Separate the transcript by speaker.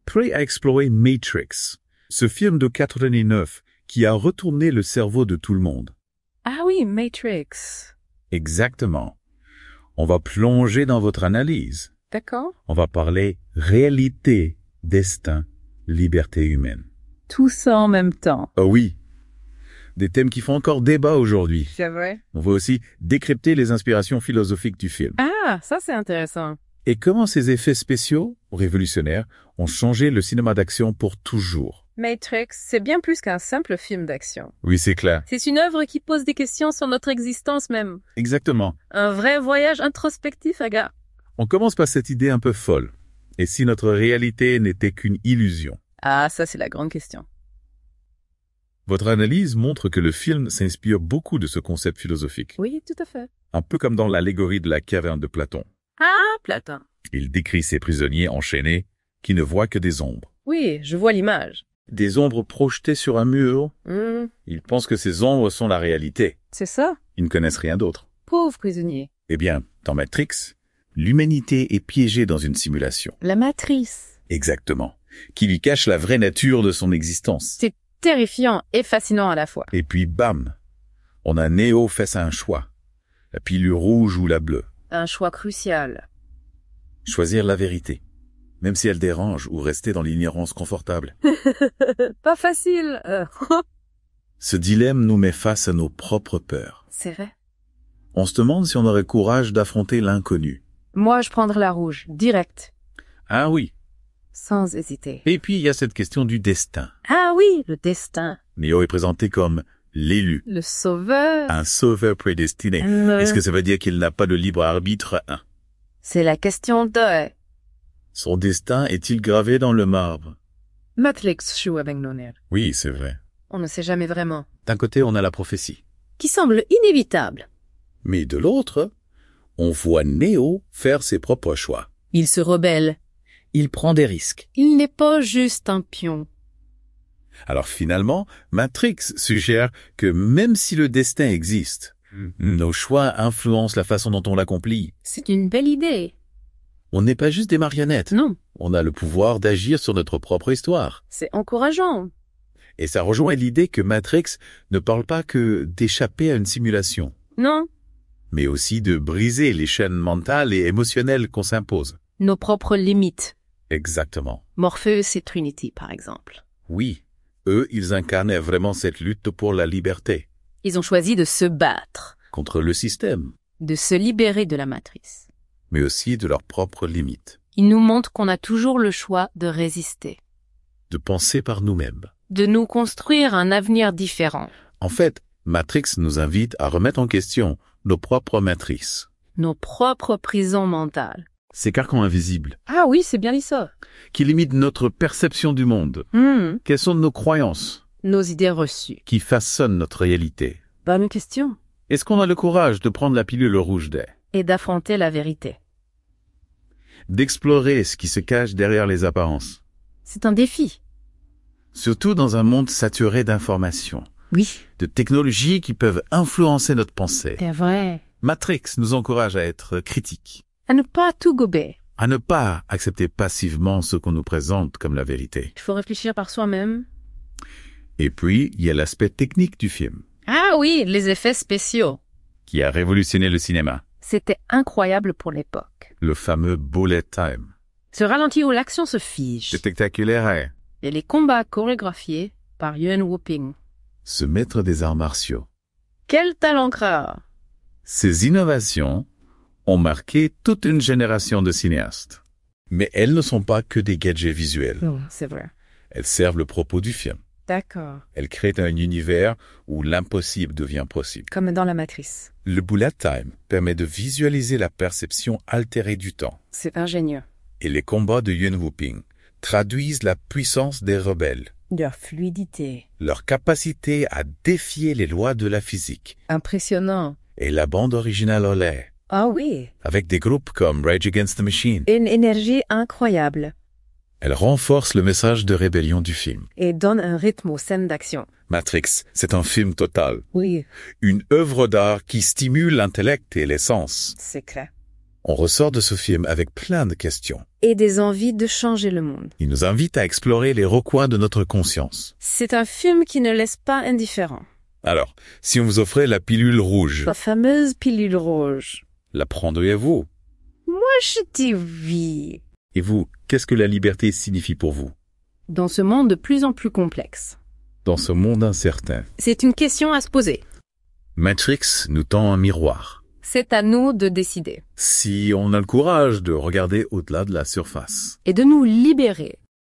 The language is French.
Speaker 1: prêt à explorer Matrix, ce film de 89 qui a retourné le cerveau de tout le monde.
Speaker 2: Ah oui, Matrix.
Speaker 1: Exactement. On va plonger dans votre analyse.
Speaker 2: D'accord.
Speaker 1: On va parler réalité, destin, liberté humaine.
Speaker 2: Tout ça en même temps.
Speaker 1: Oh oui, des thèmes qui font encore débat aujourd'hui.
Speaker 2: C'est vrai.
Speaker 1: On va aussi décrypter les inspirations philosophiques du film.
Speaker 2: Ah, ça c'est intéressant.
Speaker 1: Et comment ces effets spéciaux, révolutionnaires, ont changé le cinéma d'action pour toujours.
Speaker 2: Matrix, c'est bien plus qu'un simple film d'action.
Speaker 1: Oui, c'est clair.
Speaker 2: C'est une œuvre qui pose des questions sur notre existence même.
Speaker 1: Exactement.
Speaker 2: Un vrai voyage introspectif, Aga.
Speaker 1: On commence par cette idée un peu folle. Et si notre réalité n'était qu'une illusion?
Speaker 2: Ah, ça c'est la grande question.
Speaker 1: Votre analyse montre que le film s'inspire beaucoup de ce concept philosophique.
Speaker 2: Oui, tout à fait.
Speaker 1: Un peu comme dans l'allégorie de la caverne de Platon.
Speaker 2: Ah, Platon.
Speaker 1: Il décrit ces prisonniers enchaînés qui ne voient que des ombres.
Speaker 2: Oui, je vois l'image.
Speaker 1: Des ombres projetées sur un mur. Ils pensent que ces ombres sont la réalité.
Speaker 2: C'est ça.
Speaker 1: Ils ne connaissent rien d'autre.
Speaker 2: Pauvre prisonnier.
Speaker 1: Eh bien, dans Matrix, l'humanité est piégée dans une simulation.
Speaker 2: La matrice.
Speaker 1: Exactement. Qui lui cache la vraie nature de son existence.
Speaker 2: C'est terrifiant et fascinant à la fois.
Speaker 1: Et puis, bam, on a Neo face à un choix. La pilule rouge ou la bleue.
Speaker 2: Un choix crucial.
Speaker 1: Choisir la vérité, même si elle dérange, ou rester dans l'ignorance confortable.
Speaker 2: Pas facile.
Speaker 1: Ce dilemme nous met face à nos propres peurs.
Speaker 2: C'est vrai.
Speaker 1: On se demande si on aurait courage d'affronter l'inconnu.
Speaker 2: Moi, je prendrais la rouge, direct,
Speaker 1: Ah oui.
Speaker 2: sans hésiter.
Speaker 1: Et puis, il y a cette question du destin.
Speaker 2: Ah oui, le destin.
Speaker 1: Neo est présenté comme l'élu,
Speaker 2: Le sauveur.
Speaker 1: un sauveur prédestiné. Est-ce que ça veut dire qu'il n'a pas de libre arbitre?
Speaker 2: C'est la question de...
Speaker 1: Son destin est-il gravé dans le marbre?
Speaker 2: Matrix joue avec nos nerfs.
Speaker 1: Oui, c'est vrai.
Speaker 2: On ne sait jamais vraiment.
Speaker 1: D'un côté, on a la prophétie.
Speaker 2: Qui semble inévitable.
Speaker 1: Mais de l'autre, on voit Neo faire ses propres choix.
Speaker 2: Il se rebelle.
Speaker 1: Il prend des risques.
Speaker 2: Il n'est pas juste un pion.
Speaker 1: Alors finalement, Matrix suggère que même si le destin existe, nos choix influencent la façon dont on l'accomplit.
Speaker 2: C'est une belle idée.
Speaker 1: On n'est pas juste des marionnettes.
Speaker 2: Non,
Speaker 1: On a le pouvoir d'agir sur notre propre histoire.
Speaker 2: c'est encourageant.
Speaker 1: Et ça rejoint l'idée que Matrix ne parle pas que d'échapper à une simulation,
Speaker 2: Non,
Speaker 1: mais aussi de briser les chaînes mentales et émotionnelles qu'on s'impose.
Speaker 2: nos propres limites.
Speaker 1: Exactement.
Speaker 2: Morpheus et Trinity, par exemple.
Speaker 1: Oui, eux, ils incarnaient vraiment cette lutte pour la liberté,
Speaker 2: Ils ont choisi de se battre,
Speaker 1: contre le système,
Speaker 2: de se libérer de la matrice.
Speaker 1: mais aussi de leurs propres limites,
Speaker 2: Ils nous montrent qu'on a toujours le choix de résister,
Speaker 1: de penser par nous-mêmes.
Speaker 2: de nous construire un avenir différent,
Speaker 1: En fait, Matrix nous invite à remettre en question nos propres matrices,
Speaker 2: nos propres prisons mentales.
Speaker 1: ces carcans invisibles,
Speaker 2: Ah oui, c'est bien dit ça.
Speaker 1: qui limitent notre perception du monde. Quelles sont nos croyances
Speaker 2: Nos idées reçues.
Speaker 1: qui façonnent notre réalité?
Speaker 2: Bonne question.
Speaker 1: Est-ce qu'on a le courage de prendre la pilule rouge d'air,
Speaker 2: Et d'affronter la vérité.
Speaker 1: d'explorer ce qui se cache derrière les apparences,
Speaker 2: C'est un défi.
Speaker 1: surtout dans un monde saturé d'informations,
Speaker 2: Oui.
Speaker 1: de technologies qui peuvent influencer notre pensée?
Speaker 2: C'est vrai.
Speaker 1: Matrix nous encourage à être critiques,
Speaker 2: À ne pas tout gober.
Speaker 1: à ne pas accepter passivement ce qu'on nous présente comme la vérité.
Speaker 2: Il faut réfléchir par soi-même.
Speaker 1: Et puis, il y a l'aspect technique du film,
Speaker 2: Ah oui, les effets spéciaux.
Speaker 1: qui a révolutionné le cinéma,
Speaker 2: C'était incroyable pour l'époque.
Speaker 1: le fameux bullet time.
Speaker 2: Ce ralenti où l'action se fige.
Speaker 1: Spectaculaire,
Speaker 2: Et les combats chorégraphiés par Yuen Woo-ping.
Speaker 1: ce maître des arts martiaux.
Speaker 2: Quel talent rare.
Speaker 1: Ces innovations ont marqué toute une génération de cinéastes. Mais elles ne sont pas que des gadgets visuels.
Speaker 2: Non, c'est vrai.
Speaker 1: Elles servent le propos du film.
Speaker 2: D'accord.
Speaker 1: Elles créent un univers où l'impossible devient possible.
Speaker 2: Comme dans la matrice.
Speaker 1: Le bullet time permet de visualiser la perception altérée du temps.
Speaker 2: C'est ingénieux.
Speaker 1: Et les combats de Yuen Woo-ping traduisent la puissance des rebelles,
Speaker 2: Leur fluidité.
Speaker 1: leur capacité à défier les lois de la physique.
Speaker 2: Impressionnant.
Speaker 1: Et la bande originale en l'air,
Speaker 2: Ah oui.
Speaker 1: avec des groupes comme Rage Against the Machine.
Speaker 2: Une énergie incroyable.
Speaker 1: Elle renforce le message de rébellion du film.
Speaker 2: Et donne un rythme aux scènes d'action.
Speaker 1: Matrix, c'est un film total.
Speaker 2: Oui,
Speaker 1: Une œuvre d'art qui stimule l'intellect et les sens.
Speaker 2: c'est clair.
Speaker 1: On ressort de ce film avec plein de questions.
Speaker 2: Et des envies de changer le monde.
Speaker 1: Il nous invite à explorer les recoins de notre conscience.
Speaker 2: C'est un film qui ne laisse pas indifférent.
Speaker 1: Alors, si on vous offrait la pilule rouge,
Speaker 2: La fameuse pilule rouge.
Speaker 1: la prendriez-vous?
Speaker 2: Moi, je dis oui.
Speaker 1: Et vous, qu'est-ce que la liberté signifie pour vous?
Speaker 2: Dans ce monde de plus en plus complexe.
Speaker 1: Dans ce monde incertain,
Speaker 2: C'est une question à se poser.
Speaker 1: Matrix nous tend un miroir.
Speaker 2: C'est à nous de décider.
Speaker 1: Si on a le courage de regarder au-delà de la surface.
Speaker 2: Et de nous libérer